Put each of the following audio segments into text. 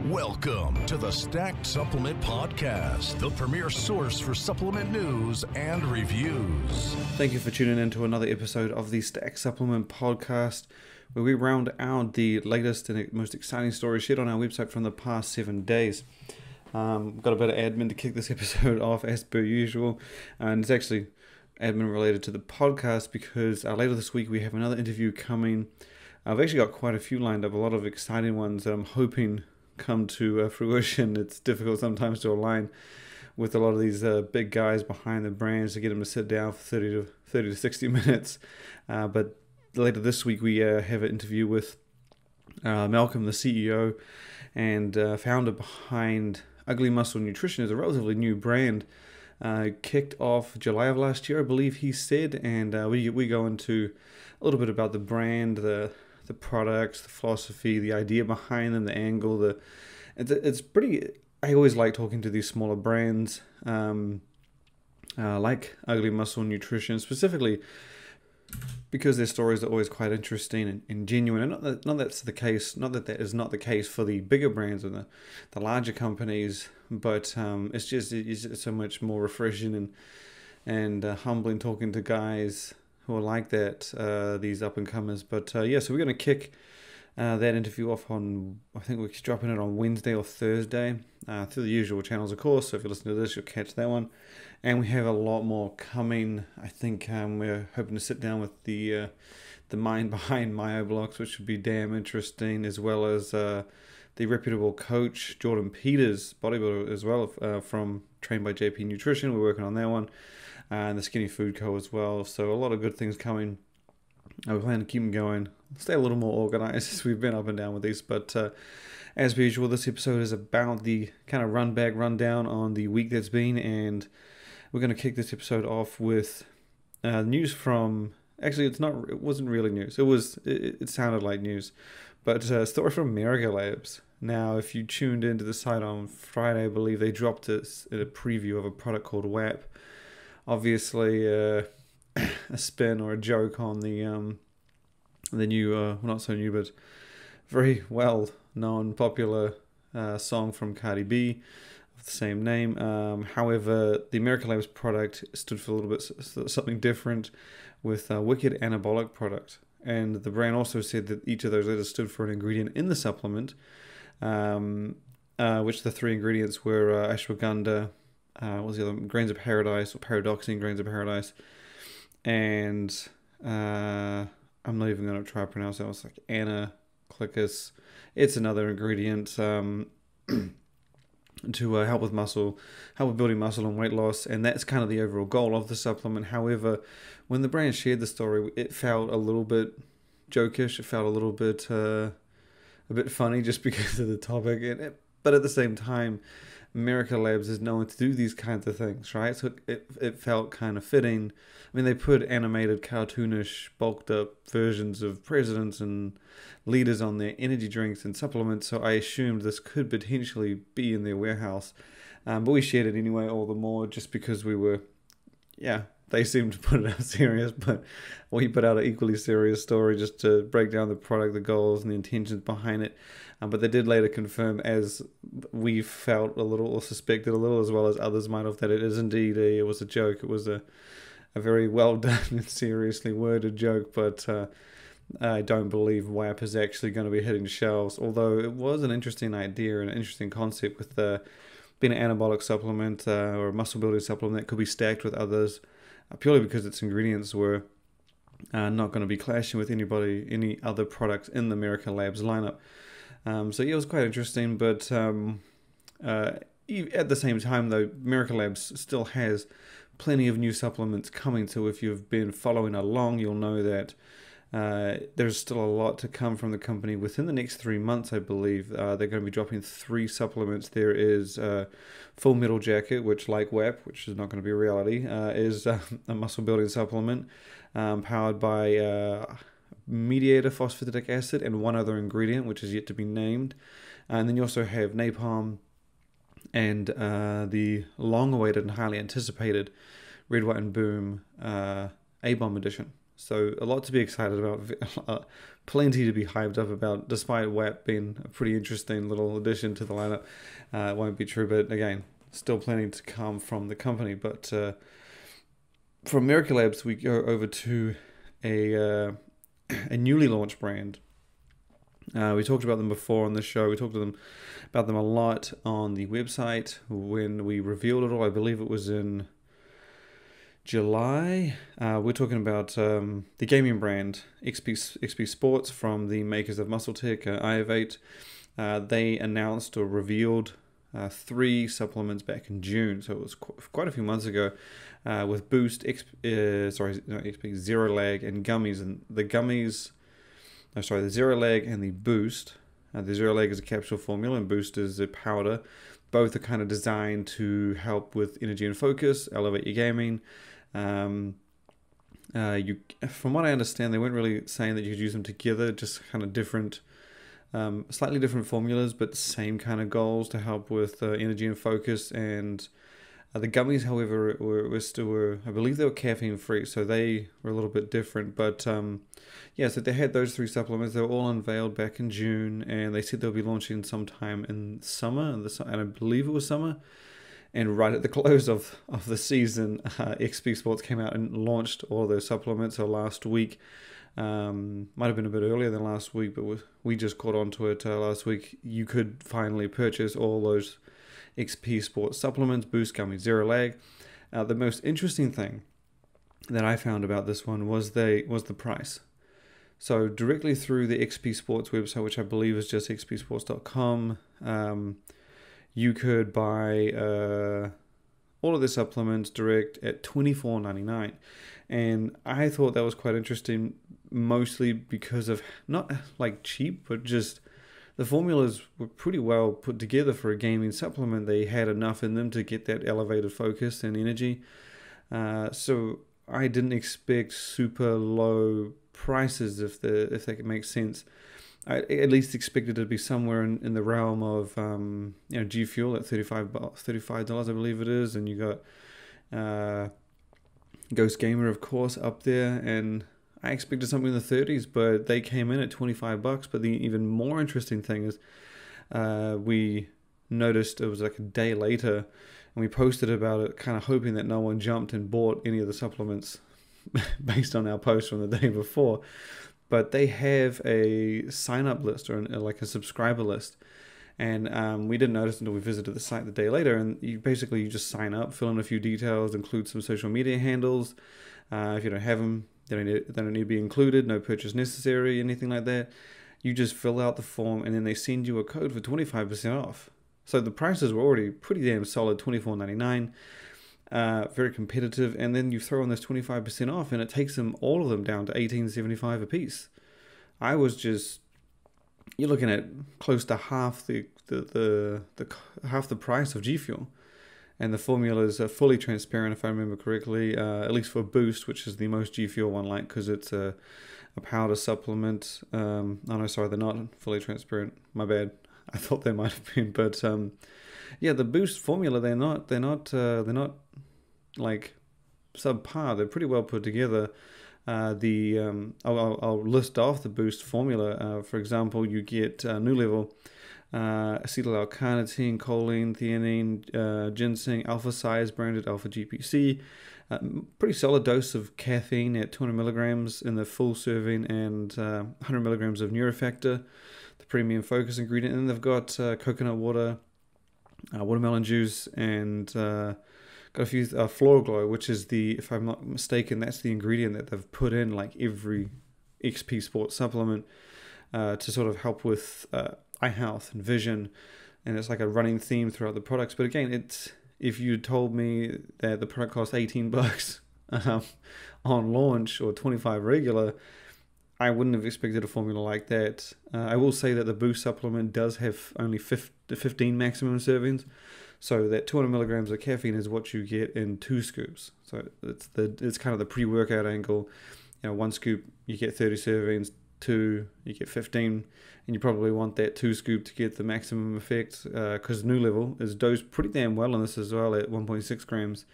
Welcome to the Stack Supplement Podcast, the premier source for supplement news and reviews. Thank you for tuning in to another episode of the Stack Supplement Podcast, where we round out the latest and most exciting stories shared on our website from the past 7 days. Got a bit of admin to kick this episode off as per usual, and it's actually admin related to the podcast because later this week we have another interview coming. I've actually got quite a few lined up, a lot of exciting ones that I'm hoping come to fruition. It's difficult sometimes to align with a lot of these big guys behind the brands to get them to sit down for 30 to 60 minutes. But later this week we have an interview with Malcolm, the CEO and founder behind Ugly Muscle Nutrition. Is a relatively new brand. Kicked off July of last year, I believe he said, and we go into a little bit about the brand, the products, the philosophy, the idea behind them, the angle. It's pretty. I always like talking to these smaller brands, like Ugly Muscle Nutrition, specifically because their stories are always quite interesting and genuine. And not that's the case. Not that is not the case for the bigger brands and the larger companies, but it's just so much more refreshing and humbling talking to guys who are like that, these up-and-comers. But so we're going to kick that interview off on, I think we're dropping it on Wednesday or Thursday, through the usual channels, of course. So if you listen to this, you'll catch that one. And we have a lot more coming. I think we're hoping to sit down with the mind behind MyoBlocks, which should be damn interesting, as well as the reputable coach, Jordan Peters, bodybuilder as well, from Trained by JP Nutrition. We're working on that one. And the Skinny Food Co. as well. So a lot of good things coming. We plan to keep them going. Stay a little more organized as we've been up and down with these. But as per usual, this episode is about the kind of rundown on the week that's been. And we're going to kick this episode off with news from... Actually, it wasn't really news. It sounded like news. But a story from America Labs. Now, if you tuned into the site on Friday, I believe they dropped a preview of a product called WAP. Obviously, a spin or a joke on the new, well, not so new, but very well-known, popular song from Cardi B of the same name. However, the American Labs product stood for a little bit something different with Wicked Anabolic product. And the brand also said that each of those letters stood for an ingredient in the supplement, which the three ingredients were ashwagandha, what was the other? Grains of Paradise, or Paradoxine Grains of Paradise. And I'm not even going to try to pronounce that. It's like Anaclicus. It's another ingredient to help with building muscle and weight loss. And that's kind of the overall goal of the supplement. However, when the brand shared the story, it felt a little bit jokish. It felt a little bit funny just because of the topic. But at the same time, America Labs is known to do these kinds of things, right? So it felt kind of fitting. I mean, they put animated, cartoonish, bulked up versions of presidents and leaders on their energy drinks and supplements, so I assumed this could potentially be in their warehouse. But we shared it anyway, all the more, just because they seemed to put it out serious, but we put out an equally serious story just to break down the product, the goals, and the intentions behind it. But they did later confirm, as we felt a little, or suspected a little, as well as others might have, that it is indeed it was a joke. It was a very well done and seriously worded joke, but I don't believe WAP is actually going to be hitting shelves, although it was an interesting idea and an interesting concept with being an anabolic supplement or a muscle building supplement that could be stacked with others, purely because its ingredients were not going to be clashing with any other products in the America Labs lineup. So it was quite interesting, but at the same time, though, America Labs still has plenty of new supplements coming. So if you've been following along, you'll know that there's still a lot to come from the company within the next 3 months, I believe. They're going to be dropping 3 supplements. There is Full Metal Jacket, which, like WAP, which is not going to be a reality, is a muscle building supplement powered by mediator phosphatidic acid and one other ingredient, which is yet to be named. And then you also have Napalm and the long-awaited and highly anticipated Red, White, and Boom A-Bomb edition. So a lot to be excited about, plenty to be hyped up about, despite WAP being a pretty interesting little addition to the lineup. It won't be true, but again, still plenty to come from the company. But from Miracle Labs, we go over to a newly launched brand. We talked about them before on the show. We talked about them a lot on the website when we revealed it all. I believe it was in July. We're talking about the gaming brand XP Sports from the makers of MuscleTech, IF8. They announced or revealed 3 supplements back in June, so it was quite a few months ago, with Boost, XP Zero Lag, and gummies. And the gummies, the Zero Lag and the Boost. The Zero Lag is a capsule formula, and Boost is a powder. Both are kind of designed to help with energy and focus, elevate your gaming. From what I understand, they weren't really saying that you could use them together, just kind of different, slightly different formulas, but same kind of goals to help with energy and focus. And the gummies, however, were I believe they were caffeine free, so they were a little bit different. But so they had those 3 supplements. They were all unveiled back in June, and they said they'll be launching sometime in summer, and I believe it was summer. And right at the close of the season, XP Sports came out and launched all those supplements. So last week, might have been a bit earlier than last week, but we just caught on to it last week. You could finally purchase all those XP Sports supplements, Boost, Gummy, Zero Lag. The most interesting thing that I found about this one was the price. So directly through the XP Sports website, which I believe is just xpsports.com, you could buy all of the supplements direct at $24.99, and I thought that was quite interesting, mostly because of not like cheap, but just the formulas were pretty well put together for a gaming supplement. They had enough in them to get that elevated focus and energy. So I didn't expect super low prices, if that could make sense. I at least expected it to be somewhere in the realm of G Fuel at $35, I believe it is, and you got Ghost Gamer, of course, up there, and I expected something in the 30s, but they came in at $25. But the even more interesting thing is, we noticed it was like a day later, and we posted about it, kind of hoping that no one jumped and bought any of the supplements based on our post from the day before. But they have a sign-up list, or like a subscriber list. And we didn't notice until we visited the site the day later. And you just sign up, fill in a few details, include some social media handles. If you don't have them, they don't need to be included. No purchase necessary, anything like that. You just fill out the form, and then they send you a code for 25% off. So the prices were already pretty damn solid, $24.99. Very competitive, and then you throw in this 25% off, and it takes them, all of them, down to $18.75 a piece. You're looking at close to half the half the price of G Fuel, and the formulas are fully transparent, if I remember correctly. At least for Boost, which is the most G Fuel one, like, because it's a powder supplement. Oh no, sorry, they're not fully transparent. My bad. I thought they might have been, but the Boost formula, they're not like subpar. They're pretty well put together. I'll list off the Boost formula. For example, you get New Level, acetyl-L-carnitine, choline, theanine, ginseng, alpha size branded alpha GPC. Pretty solid dose of caffeine at 200 milligrams in the full serving, and 100 milligrams of Neurofactor, the premium focus ingredient. And they've got coconut water, watermelon juice, and got a few Floral Glow, which is if I'm not mistaken, that's the ingredient that they've put in like every XP Sports supplement to sort of help with eye health and vision, and it's like a running theme throughout the products. But again, if you told me that the product cost $18 on launch, or $25 regular, I wouldn't have expected a formula like that. I will say that the Boost supplement does have only 15 maximum servings, so that 200 milligrams of caffeine is what you get in 2 scoops. So it's kind of the pre-workout angle. 1 scoop you get 30 servings, 2 you get 15, and you probably want that 2 scoop to get the maximum effect, because New Level is dosed pretty damn well on this as well at 1.6 grams.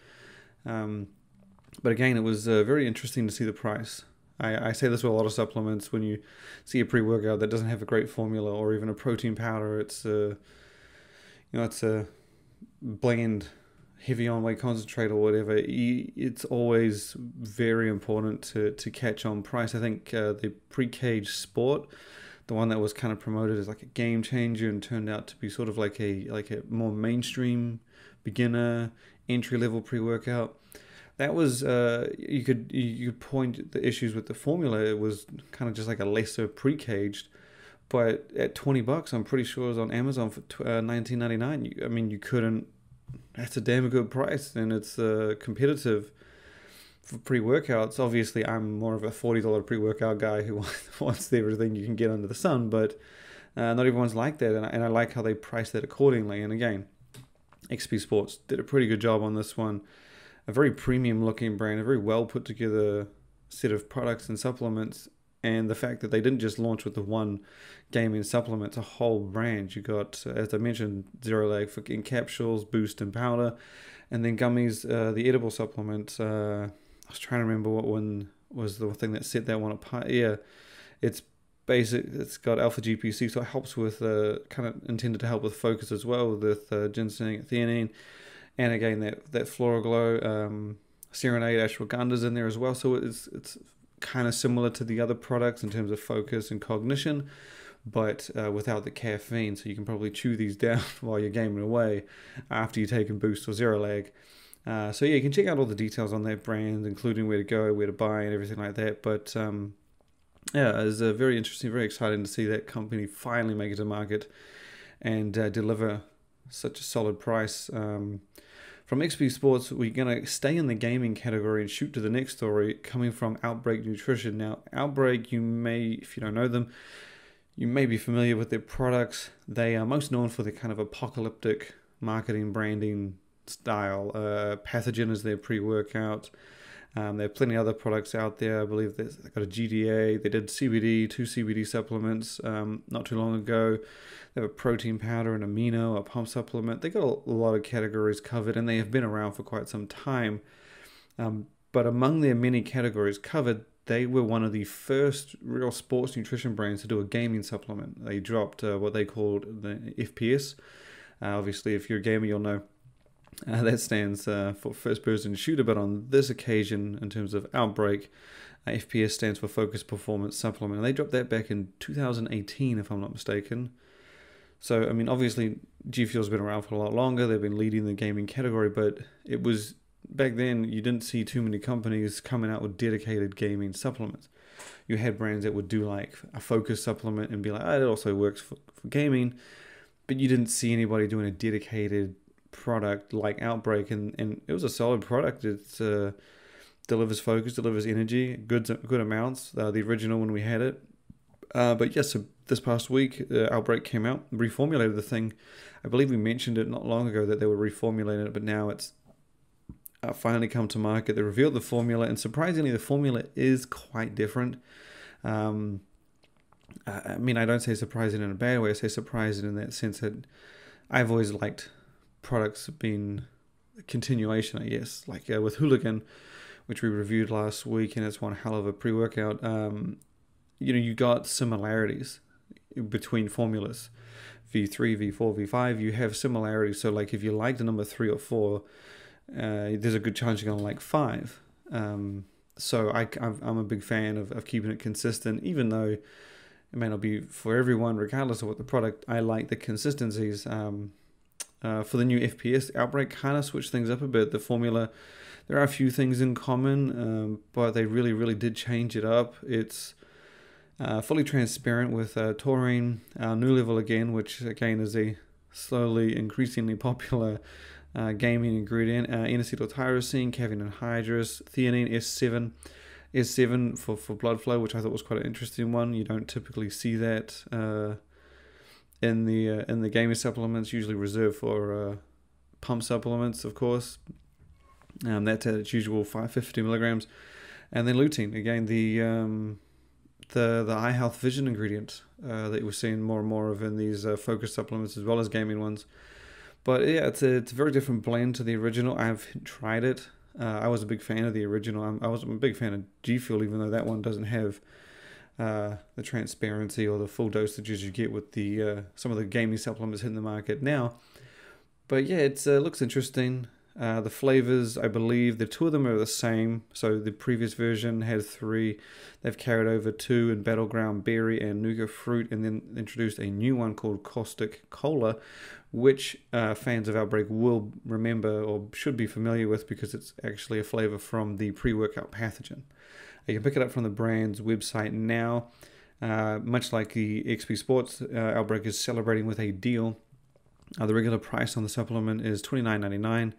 But again, it was very interesting to see the price. I say this with a lot of supplements. When you see a pre-workout that doesn't have a great formula, or even a protein powder, it's it's a blend, heavy on whey concentrate or whatever. It's always very important to catch on price. I think the pre-cage sport, the one that was kind of promoted as like a game changer and turned out to be sort of like a more mainstream beginner entry level pre-workout. That was you could point the issues with the formula. It was kind of just like a lesser pre-caged, but at $20, I'm pretty sure it was on Amazon for $19.99. I mean, you couldn't. That's a damn good price, and it's competitive for pre-workouts. Obviously, I'm more of a $40 pre-workout guy who wants everything you can get under the sun, but not everyone's like that, and I like how they price that accordingly. And again, XP Sports did a pretty good job on this one. A very premium looking brand, a very well put together set of products and supplements, and the fact that they didn't just launch with the one gaming supplement, it's a whole brand. You got, as I mentioned, Zero Lag in capsules, Boost and powder, and then gummies, the edible supplement. I was trying to remember what one was the thing that set that one apart. Yeah, it's basic. It's got alpha GPC, so it helps with kind of intended to help with focus as well, with ginseng, theanine. And again, that Flora Glow, Serenade, ashwagandha's in there as well. So it's kind of similar to the other products in terms of focus and cognition, but without the caffeine. So you can probably chew these down while you're gaming away after you've taken Boost or Zero Lag. So yeah, you can check out all the details on that brand, including where to go, where to buy, and everything like that. But yeah, it's very interesting, very exciting to see that company finally make it to market and deliver such a solid price. From XP Sports, we're going to stay in the gaming category and shoot to the next story coming from Outbreak Nutrition. Now, Outbreak, you may, if you don't know them, you may be familiar with their products. They are most known for their kind of apocalyptic marketing, branding style. Pathogen is their pre-workout. There are plenty of other products out there. I believe they've got a GDA. They did CBD, 2 CBD supplements not too long ago. They have a protein powder, an amino, a pump supplement. They got a lot of categories covered, and they have been around for quite some time. But among their many categories covered, they were one of the first real sports nutrition brands to do a gaming supplement. They dropped what they called the FPS. Obviously, if you're a gamer, you'll know that stands for first person shooter. But on this occasion, in terms of Outbreak, FPS stands for Focus Performance Supplement. And they dropped that back in 2018, if I'm not mistaken. So, I mean, obviously, G Fuel's been around for a lot longer. They've been leading the gaming category, but it was back then, you didn't see too many companies coming out with dedicated gaming supplements. You had brands that would do like a focus supplement and be like, oh, it also works for gaming, but you didn't see anybody doing a dedicated product like Outbreak, and it was a solid product. It delivers focus, delivers energy, good amounts. The original when we had it. But yes, so this past week, Outbreak came out, reformulated the thing. I believe we mentioned it not long ago that they were reformulating it, but now it's finally come to market. They revealed the formula, and surprisingly, the formula is quite different. I mean, I don't say surprising in a bad way. I say surprising in that sense that I've always liked products being a continuation, I guess. Like with Hooligan, which we reviewed last week, and it's one hell of a pre-workout. You got similarities between formulas. V3, V4, V5, you have similarities. So like if you like the number 3 or 4, there's a good chance you're going to like 5. So I'm a big fan of keeping it consistent, even though it may not be for everyone, regardless of what the product. I like the consistencies. For the new FPS, Outbreak kind of switched things up a bit. The formula, there are a few things in common, but they really, really did change it up. It's fully transparent with taurine, New Level again, which again is a slowly increasingly popular gaming ingredient, N-acetyltyrosine, caffeine anhydrous, theanine, S7 for blood flow, which I thought was quite an interesting one. You don't typically see that in the gaming supplements, usually reserved for pump supplements, of course. That's at its usual 550 milligrams, and then lutein, again the eye health vision ingredient that we're seeing more and more of in these focus supplements as well as gaming ones. But yeah, it's a very different blend to the original. I've tried it. I was a big fan of the original. I was a big fan of G Fuel, even though that one doesn't have the transparency or the full dosages you get with the some of the gaming supplements hitting the market now. But yeah, it looks interesting. The flavors, I believe, the two of them are the same. So the previous version had 3. They've carried over 2 in Battleground Berry and Nougat Fruit, and then introduced a new one called Caustic Cola, which fans of Outbreak will remember or should be familiar with because it's actually a flavor from the pre-workout pathogen. You can pick it up from the brand's website now. Much like the XP Sports, Outbreak is celebrating with a deal. The regular price on the supplement is $29.99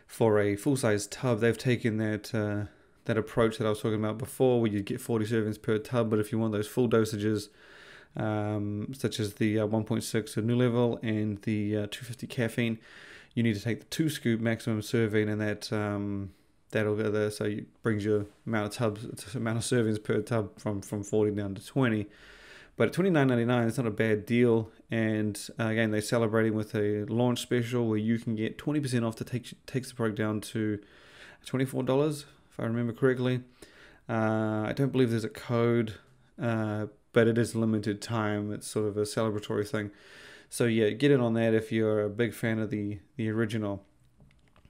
for a full-size tub. They've taken that approach that I was talking about before, where you get 40 servings per tub, but if you want those full dosages, such as the 1.6 of New Level and the 250 caffeine, you need to take the 2-scoop maximum serving, and that'll go there. So it brings your amount of servings per tub from 40 down to 20. But at $29.99, it's not a bad deal. And again, they're celebrating with a launch special where you can get 20% off that takes the product down to $24, if I remember correctly. I don't believe there's a code, but it is limited time. It's sort of a celebratory thing. So yeah, get in on that if you're a big fan of the original.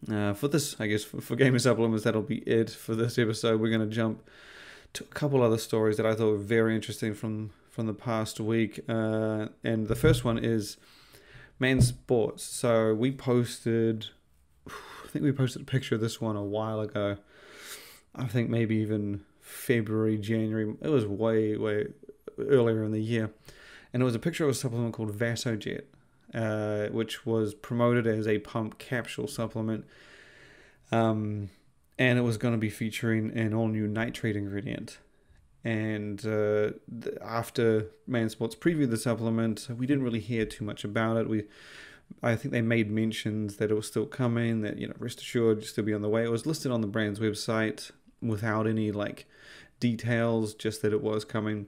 For this, I guess, for gaming supplements, that'll be it for this episode. We're going to jump to a couple other stories that I thought were very interesting from the past week. And the first one is Man Sports. So I think we posted a picture of this one a while ago. I think maybe even February, January. It was way, way earlier in the year. And it was a picture of a supplement called Vasojet, which was promoted as a pump capsule supplement. And it was going to be featuring an all-new nitrate ingredient. And after Man Sports previewed the supplement, we didn't really hear too much about it. I think they made mentions that it was still coming, that, rest assured, you'll still be on the way. It was listed on the brand's website without any details, just that it was coming.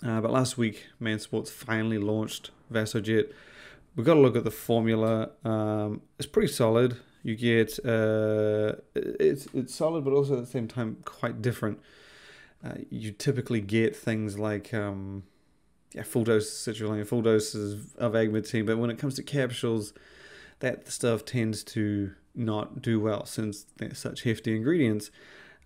But last week, Man Sports finally launched Vasojet. We've got to look at the formula. It's pretty solid. You get it's solid, but also at the same time quite different. You typically get things like full dose citrulline, full doses of agmatine, but when it comes to capsules, that stuff tends to not do well since they're such hefty ingredients.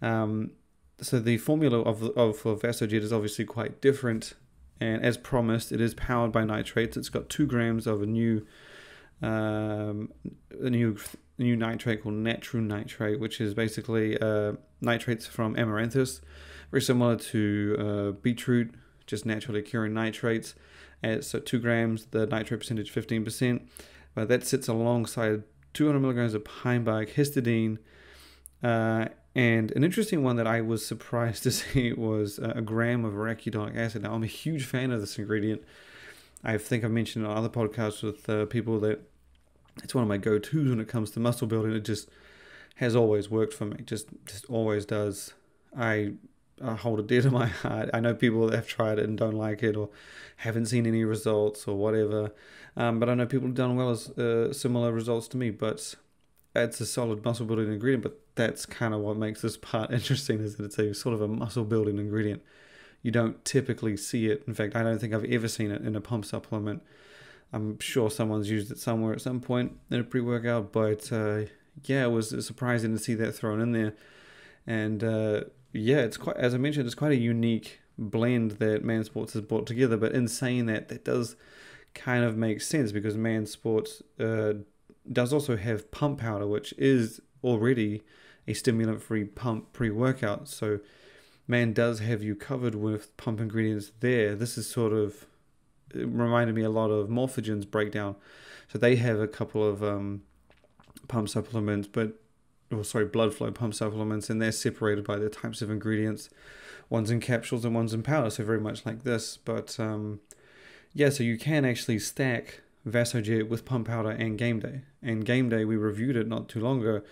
So the formula of Vasojet is obviously quite different, and as promised, it is powered by nitrates. It's got 2 grams of a new nitrate called Natru nitrate, which is basically nitrates from amaranthus, very similar to beetroot, just naturally occurring nitrates. So 2 grams, the nitrate percentage 15%, but that sits alongside 200 milligrams of pine bark, histidine, and an interesting one that I was surprised to see was a gram of arachidonic acid. Now, I'm a huge fan of this ingredient. I think I've mentioned on other podcasts with people that it's one of my go-tos when it comes to muscle building. It just has always worked for me, just always does. I hold it dear to my heart. I know people that have tried it and don't like it or haven't seen any results or whatever, but I know people have done well as similar results to me. But it's a solid muscle building ingredient, but that's kind of what makes this part interesting, is that it's a sort of a muscle building ingredient. You don't typically see it. In fact, I don't think I've ever seen it in a pump supplement. I'm sure someone's used it somewhere at some point in a pre-workout, but it was surprising to see that thrown in there. And it's quite, as I mentioned, it's quite a unique blend that Man Sports has brought together. But in saying that, that does kind of make sense, because Man Sports does also have pump powder, which is already a stimulant-free pump pre-workout. So Man does have you covered with pump ingredients there. This is sort of, it reminded me a lot of Morphogen's breakdown. So they have a couple of pump supplements, blood flow pump supplements, and they're separated by the types of ingredients. One's in capsules and one's in powder, so very much like this. But so you can actually stack Vasojet with pump powder and Game Day. And Game Day, we reviewed it not too long ago.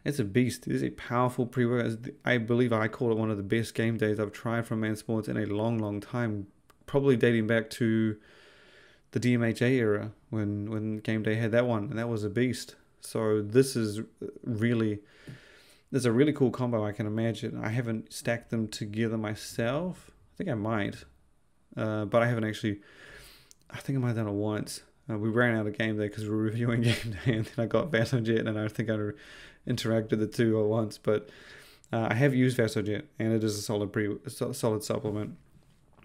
It's a beast. It is a powerful pre-workout. I believe I call it one of the best Game Days I've tried from Man Sports in a long, long time. Probably dating back to the DMHA era when Game Day had that one, and that was a beast. So this is really there's a really cool combo I can imagine. I haven't stacked them together myself. I think I might, but I haven't actually. I think I might have done it once. We ran out of game day because we were reviewing game day, and then I got Vasojet, and I think I interacted the two at once. But I have used Vasojet, and it is a solid supplement.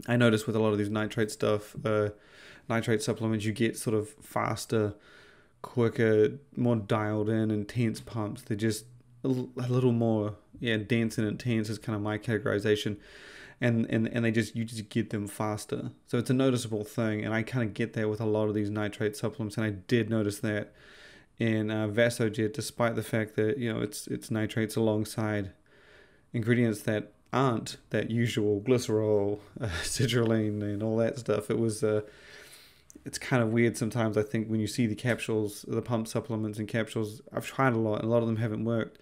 I noticed with a lot of these nitrate stuff, nitrate supplements, you get sort of faster, quicker, more dialed in, intense pumps. They're just a little more, dense and intense is kind of my categorization. And you just get them faster. So it's a noticeable thing, and I kind of get that with a lot of these nitrate supplements, and I did notice that in Vasojet, despite the fact that, it's nitrates alongside ingredients that aren't that usual, glycerol, citrulline, and all that stuff. It's kind of weird sometimes, I think, when you see the capsules, the pump supplements and capsules. I've tried a lot, and a lot of them haven't worked,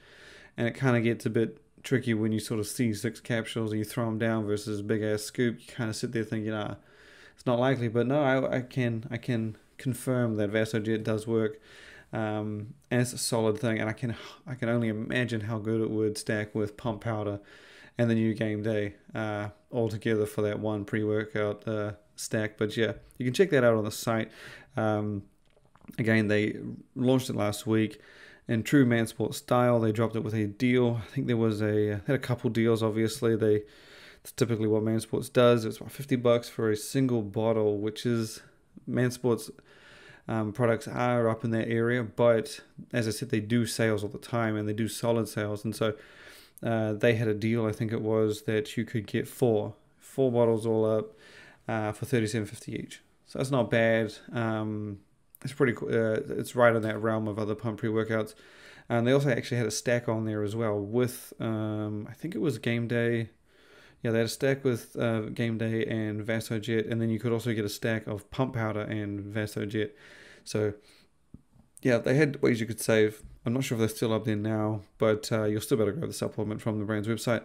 and it kind of gets a bit tricky when you sort of see 6 capsules and you throw them down versus a big ass scoop. You kind of sit there thinking, it's not likely. But no, I can confirm that Vasojet does work, and it's a solid thing. And I can only imagine how good it would stack with pump powder and the new game day all together for that one pre-workout stack. But yeah, you can check that out on the site. Again, they launched it last week. In true Mansport style, they dropped it with a deal. I think there was had a couple deals, obviously. It's typically what Mansports does. It's about $50 for a single bottle, which is Mansports products are up in that area. But as I said, they do sales all the time, and they do solid sales. And so they had a deal, I think it was, that you could get four bottles all up for $37.50 each. So that's not bad. It's pretty cool. It's right in that realm of other pump pre-workouts. And they also actually had a stack on there as well with, I think it was Game Day. Yeah, they had a stack with Game Day and Vasojet, and then you could also get a stack of pump powder and Vasojet. So, yeah, they had ways you could save. I'm not sure if they're still up there now, but you'll still better grab the supplement from the brand's website.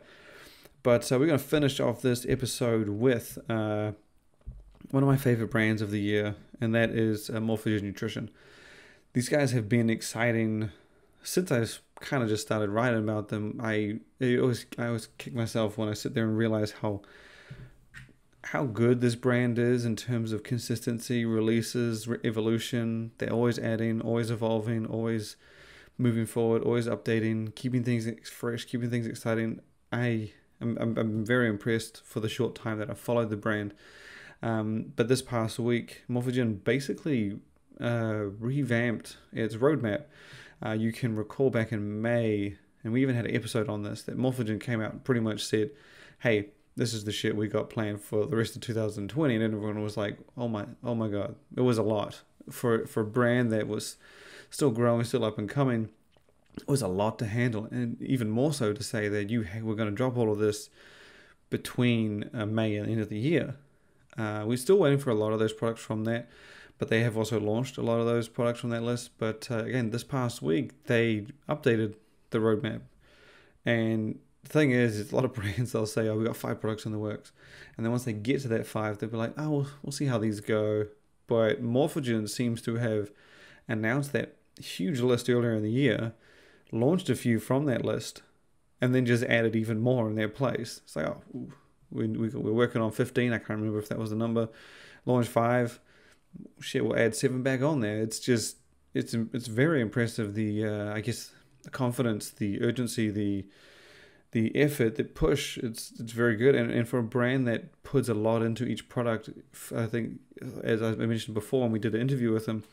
But we're going to finish off this episode with one of my favorite brands of the year, and that is Morphogen Nutrition. These guys have been exciting since I kind of just started writing about them. I always kick myself when I sit there and realize how good this brand is in terms of consistency, releases, evolution. They're always adding, always evolving, always moving forward, always updating, keeping things fresh, keeping things exciting. I'm very impressed for the short time that I've followed the brand. But this past week, Morphogen basically revamped its roadmap. You can recall back in May, and we even had an episode on this, that Morphogen came out and pretty much said, hey, this is the shit we got planned for the rest of 2020. And everyone was like, oh my God. It was a lot. For a brand that was still growing, still up and coming, it was a lot to handle. And even more so to say that we're going to drop all of this between May and the end of the year. We're still waiting for a lot of those products from that, but they have also launched a lot of those products from that list. But again, this past week, they updated the roadmap. And the thing is a lot of brands, they'll say, oh, we got 5 products in the works. And then once they get to that 5, they'll be like, oh, we'll see how these go. But Morphogen seems to have announced that huge list earlier in the year, launched a few from that list, and then just added even more in their place. It's like, oh, we're working on 15. I can't remember if that was the number. Launched 5. Shit, we'll add 7 back on there. It's just, it's very impressive. I guess the confidence, the urgency, the effort, the push. It's very good. And for a brand that puts a lot into each product, I think, as I mentioned before, when we did an interview with them,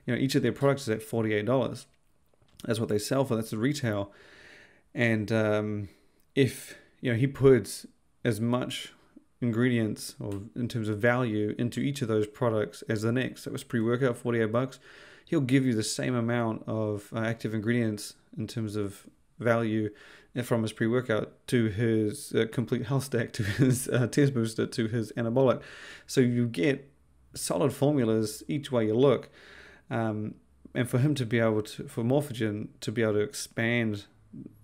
each of their products is at $48. That's what they sell for. That's the retail. And if he puts as much ingredients or in terms of value into each of those products as the next, that was pre-workout, $48, he'll give you the same amount of active ingredients in terms of value from his pre-workout to his complete health stack, to his test booster, to his anabolic. So you get solid formulas each way you look. And for him to be able to, for Morphogen to be able to expand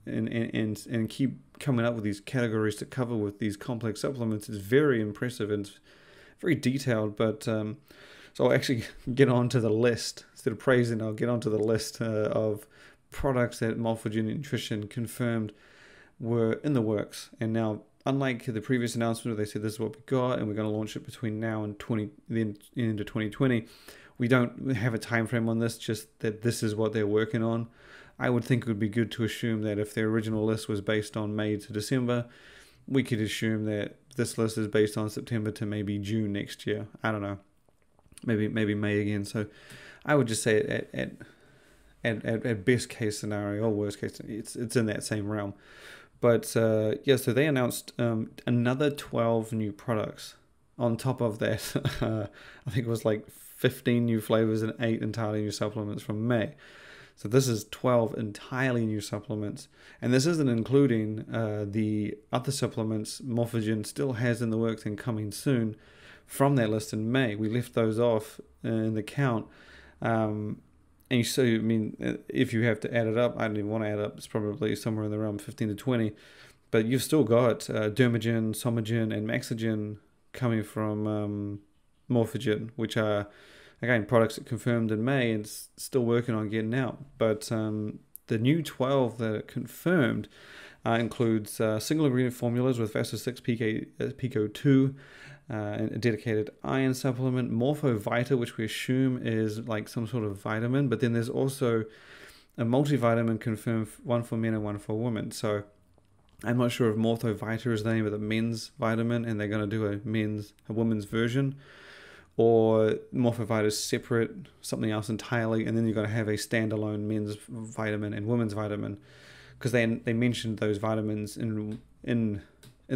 and keep coming up with these categories to cover with these complex supplements is very impressive and very detailed. But so I'll actually get onto the list. Instead of praising, I'll get onto the list of products that Morphogen Nutrition confirmed were in the works. And now, unlike the previous announcement where they said this is what we got and we're going to launch it between now and the end of 2020, we don't have a time frame on this, just that this is what they're working on. I would think it would be good to assume that if their original list was based on May to December, we could assume that this list is based on September to maybe June next year. I don't know. Maybe May again. So I would just say at best case scenario or worst case, it's in that same realm. But so they announced another 12 new products on top of that. I think it was like 15 new flavors and 8 entirely new supplements from May. So this is 12 entirely new supplements. And this isn't including the other supplements Morphogen still has in the works and coming soon from that list in May. We left those off in the count. And so, I mean, if you have to add it up, I don't even want to add it up. It's probably somewhere in the realm of 15 to 20. But you've still got Dermogen, Somogen, and Maxogen coming from Morphogen, which are, again, products that confirmed in May and still working on getting out. But the new 12 that are confirmed includes single ingredient formulas with Vaso 6 Pico 2, and a dedicated iron supplement, Morphovita, which we assume is like some sort of vitamin, but then there's also a multivitamin confirmed, one for men and one for women. So I'm not sure if Morphovita is the name of the men's vitamin and they're going to do a women's version, or Morphovita is separate, something else entirely, and then you're going to have a standalone men's vitamin and women's vitamin, because they mentioned those vitamins in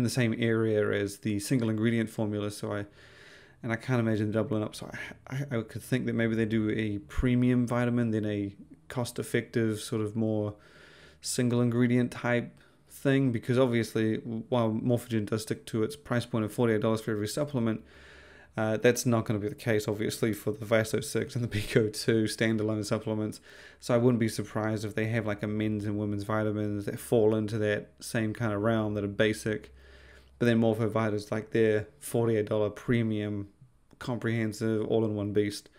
the same area as the single ingredient formula. So I can't imagine doubling up. So I could think that maybe they do a premium vitamin, then a cost-effective sort of more single ingredient type thing, because obviously while Morphogen does stick to its price point of $48 for every supplement, that's not going to be the case, obviously, for the Vaso 6 and the Pico 2 standalone supplements. So I wouldn't be surprised if they have like a men's and women's vitamins that fall into that same kind of realm that are basic. But then Morphovita is like their $48 premium, comprehensive, all-in-one beast.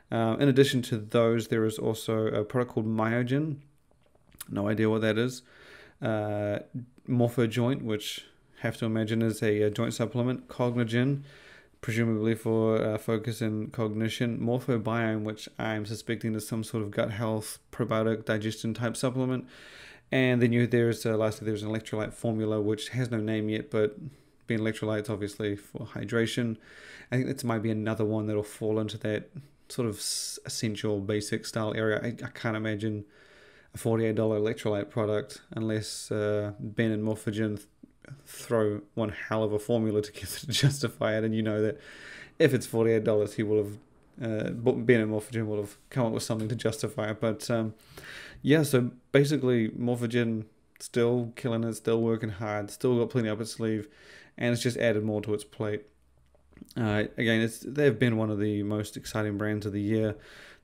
In addition to those, there is also a product called Myogen. No idea what that is. Morphojoint, which I have to imagine is a joint supplement. Cognigen, presumably for focus and cognition. Morphobiome, which I'm suspecting is some sort of gut health, probiotic, digestion type supplement. And then lastly, there's an electrolyte formula, which has no name yet, but being electrolytes, obviously, for hydration. I think that might be another one that'll fall into that sort of essential, basic style area. I can't imagine a $48 electrolyte product unless Ben and Morphogen throw one hell of a formula together to justify it. And you know that if it's $48, he will have Ben and Morphogen will have come up with something to justify it. But so basically Morphogen still killing it, still working hard, still got plenty up its sleeve, and it's just added more to its plate. Again, they've been one of the most exciting brands of the year,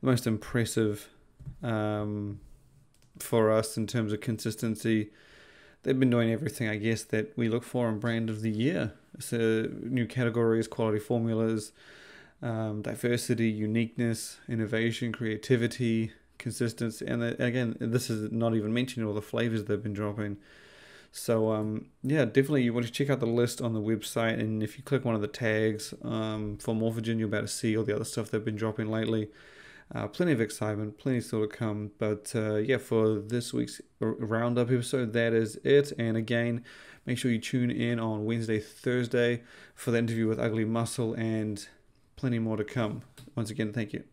the most impressive for us in terms of consistency. They've been doing everything, I guess, that we look for in brand of the year. So new categories, quality formulas, diversity, uniqueness, innovation, creativity, consistency. And again, this is not even mentioning all the flavors they've been dropping. So definitely you want to check out the list on the website. And if you click one of the tags for Morphogen, you'll be able to see all the other stuff they've been dropping lately. Plenty of excitement, plenty still to come. But for this week's roundup episode, that is it. And again, make sure you tune in on Wednesday, Thursday for the interview with Ugly Muscle, and plenty more to come. Once again, thank you.